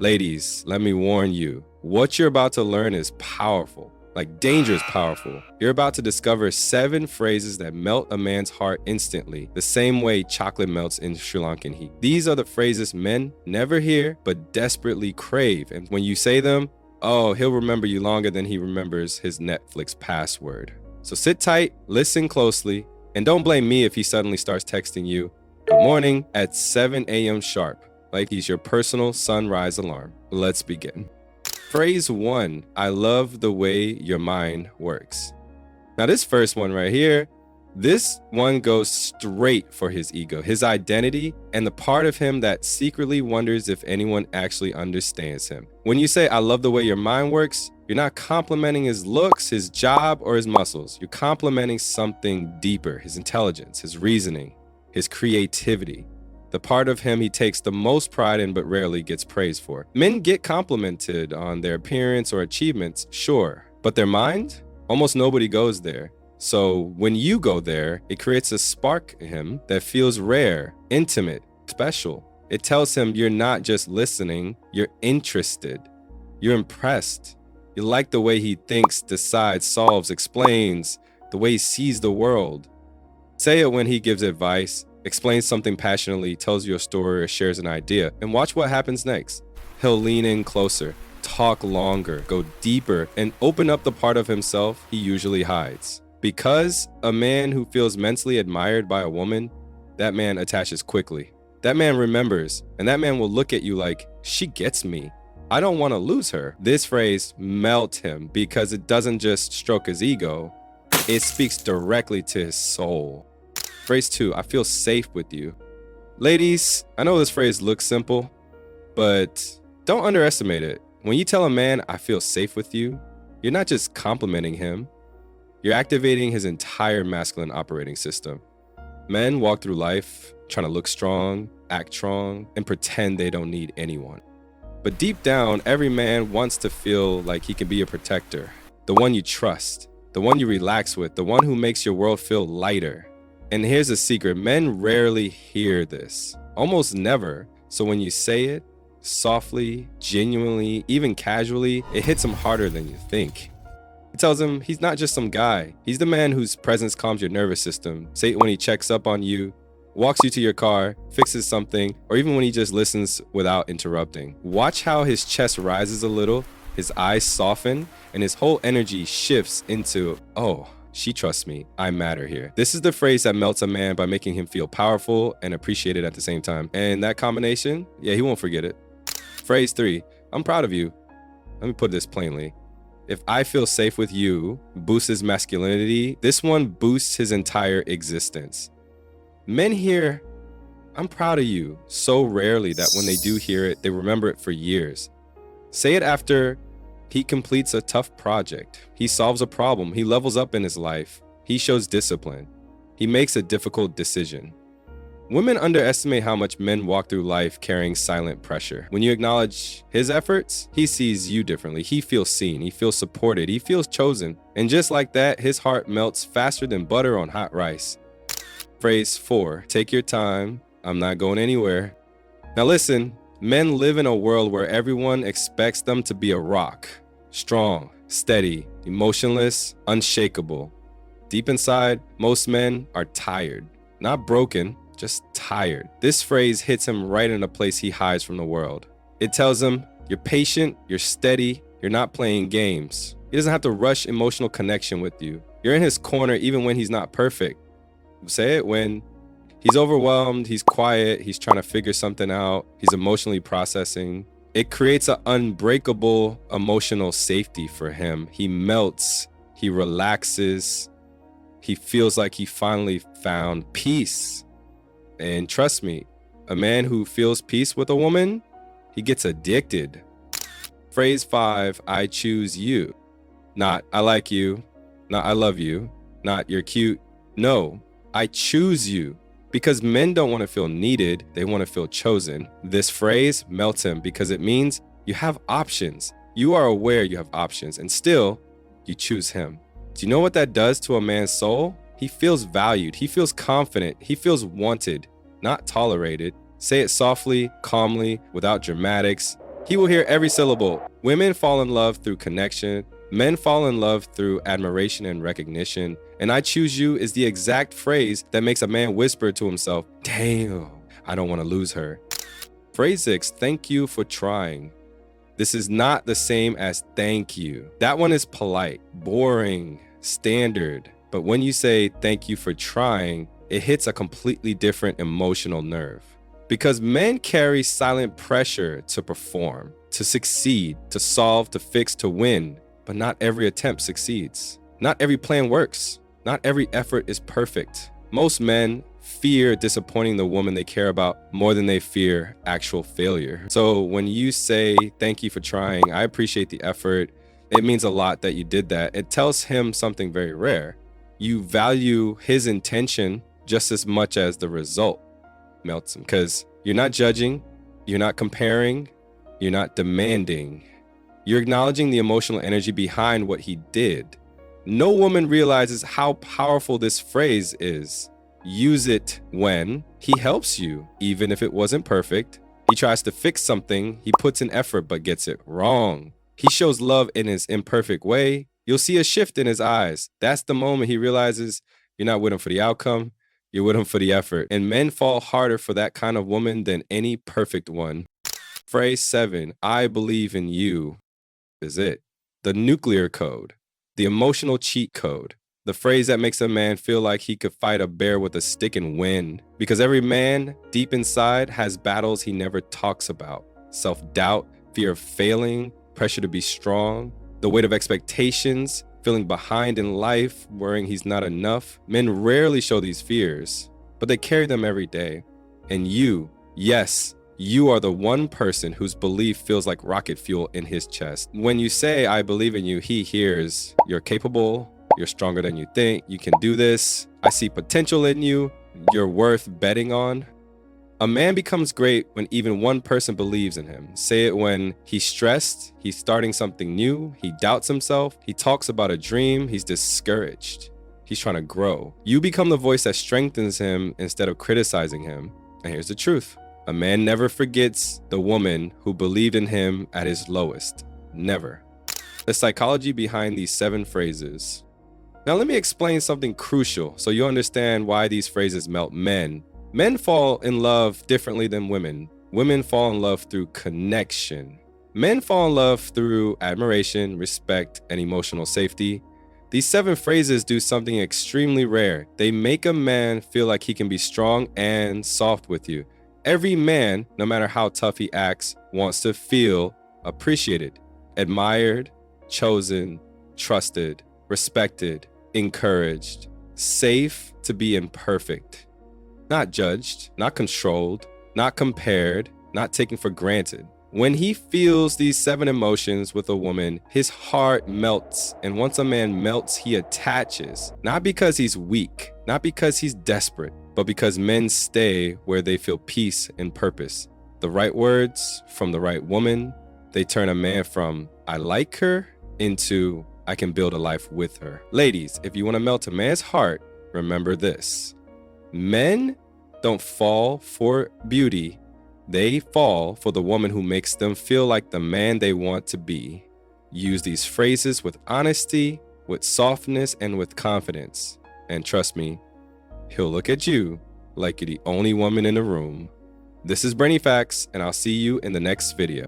Ladies, let me warn you, what you're about to learn is powerful, like dangerous powerful. You're about to discover 7 phrases that melt a man's heart instantly, the same way chocolate melts in Sri Lankan heat. These are the phrases men never hear, but desperately crave. And when you say them, oh, he'll remember you longer than he remembers his Netflix password. So sit tight, listen closely, and don't blame me if he suddenly starts texting you, good morning, at 7 a.m. sharp. Like he's your personal sunrise alarm. Let's begin. Phrase 1, I love the way your mind works. Now this first one right here, this one goes straight for his ego, his identity, and the part of him that secretly wonders if anyone actually understands him. When you say, I love the way your mind works, you're not complimenting his looks, his job, or his muscles. You're complimenting something deeper, his intelligence, his reasoning, his creativity. The part of him he takes the most pride in but rarely gets praised for. Men get complimented on their appearance or achievements, sure, but their mind? Almost nobody goes there. So when you go there, it creates a spark in him that feels rare, intimate, special. It tells him you're not just listening, you're interested, you're impressed. You like the way he thinks, decides, solves, explains, the way he sees the world. Say it when he gives advice, explains something passionately, tells you a story, or shares an idea, and watch what happens next. He'll lean in closer, talk longer, go deeper, and open up the part of himself he usually hides. Because a man who feels mentally admired by a woman, that man attaches quickly. That man remembers, and that man will look at you like, she gets me. I don't want to lose her. This phrase melts him because it doesn't just stroke his ego, it speaks directly to his soul. Phrase 2, I feel safe with you. Ladies, I know this phrase looks simple, but don't underestimate it. When you tell a man, I feel safe with you, you're not just complimenting him, you're activating his entire masculine operating system. Men walk through life trying to look strong, act strong, and pretend they don't need anyone. But deep down, every man wants to feel like he can be a protector, the one you trust, the one you relax with, the one who makes your world feel lighter. And here's a secret, men rarely hear this, almost never. So when you say it, softly, genuinely, even casually, it hits him harder than you think. It tells him he's not just some guy, he's the man whose presence calms your nervous system. Say it when he checks up on you, walks you to your car, fixes something, or even when he just listens without interrupting. Watch how his chest rises a little, his eyes soften, and his whole energy shifts into, oh, she trusts me, I matter here. This is the phrase that melts a man by making him feel powerful and appreciated at the same time. And that combination, yeah, he won't forget it. Phrase 3, I'm proud of you. Let me put this plainly. If I feel safe with you boosts his masculinity, this one boosts his entire existence. Men hear, I'm proud of you, so rarely that when they do hear it, they remember it for years. Say it after he completes a tough project. He solves a problem. He levels up in his life. He shows discipline. He makes a difficult decision. Women underestimate how much men walk through life carrying silent pressure. When you acknowledge his efforts, he sees you differently. He feels seen. He feels supported. He feels chosen. And just like that, his heart melts faster than butter on hot rice. Phrase 4, take your time. I'm not going anywhere. Now listen, men live in a world where everyone expects them to be a rock, strong, steady, emotionless, unshakable. Deep inside, most men are tired, not broken, just tired. This phrase hits him right in a place he hides from the world. It tells him, you're patient, you're steady, you're not playing games. He doesn't have to rush emotional connection with you. You're in his corner even when he's not perfect. Say it when he's overwhelmed, he's quiet, he's trying to figure something out, he's emotionally processing. It creates an unbreakable emotional safety for him. He melts, he relaxes, he feels like he finally found peace. And trust me, a man who feels peace with a woman, he gets addicted. Phrase 5, I choose you. Not, I like you. Not, I love you. Not, you're cute. No, I choose you. Because men don't want to feel needed, they want to feel chosen. This phrase melts him because it means you have options. You are aware you have options and still you choose him. Do you know what that does to a man's soul? He feels valued, he feels confident, he feels wanted, not tolerated. Say it softly, calmly, without dramatics. He will hear every syllable. Women fall in love through connection. Men fall in love through admiration and recognition. And I choose you is the exact phrase that makes a man whisper to himself, damn, I don't want to lose her. Phrase 6, thank you for trying. This is not the same as thank you. That one is polite, boring, standard. But when you say thank you for trying, it hits a completely different emotional nerve. Because men carry silent pressure to perform, to succeed, to solve, to fix, to win. But not every attempt succeeds. Not every plan works. Not every effort is perfect. Most men fear disappointing the woman they care about more than they fear actual failure. So when you say, thank you for trying, I appreciate the effort, it means a lot that you did that. It tells him something very rare. You value his intention just as much as the result. Melts him because you're not judging, you're not comparing, you're not demanding. You're acknowledging the emotional energy behind what he did. No woman realizes how powerful this phrase is. Use it when he helps you, even if it wasn't perfect. He tries to fix something, he puts in effort but gets it wrong. He shows love in his imperfect way. You'll see a shift in his eyes. That's the moment he realizes you're not with him for the outcome, you're with him for the effort. And men fall harder for that kind of woman than any perfect one. Phrase 7, I believe in you, is it. The nuclear code, the emotional cheat code, the phrase that makes a man feel like he could fight a bear with a stick and win. Because every man deep inside has battles he never talks about. Self-doubt, fear of failing, pressure to be strong, the weight of expectations, feeling behind in life, worrying he's not enough. Men rarely show these fears, but they carry them every day. And you, yes, you are the one person whose belief feels like rocket fuel in his chest. When you say, I believe in you, he hears, you're capable, you're stronger than you think, you can do this, I see potential in you, you're worth betting on. A man becomes great when even one person believes in him. Say it when he's stressed, he's starting something new, he doubts himself, he talks about a dream, he's discouraged, he's trying to grow. You become the voice that strengthens him instead of criticizing him. And here's the truth. A man never forgets the woman who believed in him at his lowest. Never. The psychology behind these 7 phrases. Now let me explain something crucial so you understand why these phrases melt men. Men fall in love differently than women. Women fall in love through connection. Men fall in love through admiration, respect, and emotional safety. These 7 phrases do something extremely rare. They make a man feel like he can be strong and soft with you. Every man, no matter how tough he acts, wants to feel appreciated, admired, chosen, trusted, respected, encouraged, safe to be imperfect. Not judged, not controlled, not compared, not taken for granted. When he feels these 7 emotions with a woman, his heart melts. And once a man melts, he attaches. Not because he's weak, not because he's desperate, but because men stay where they feel peace and purpose. The right words from the right woman, they turn a man from I like her into I can build a life with her. Ladies, if you want to melt a man's heart, remember this. Men don't fall for beauty. They fall for the woman who makes them feel like the man they want to be. Use these phrases with honesty, with softness, and with confidence. And trust me, he'll look at you like you're the only woman in the room. This is Brainy Facts, and I'll see you in the next video.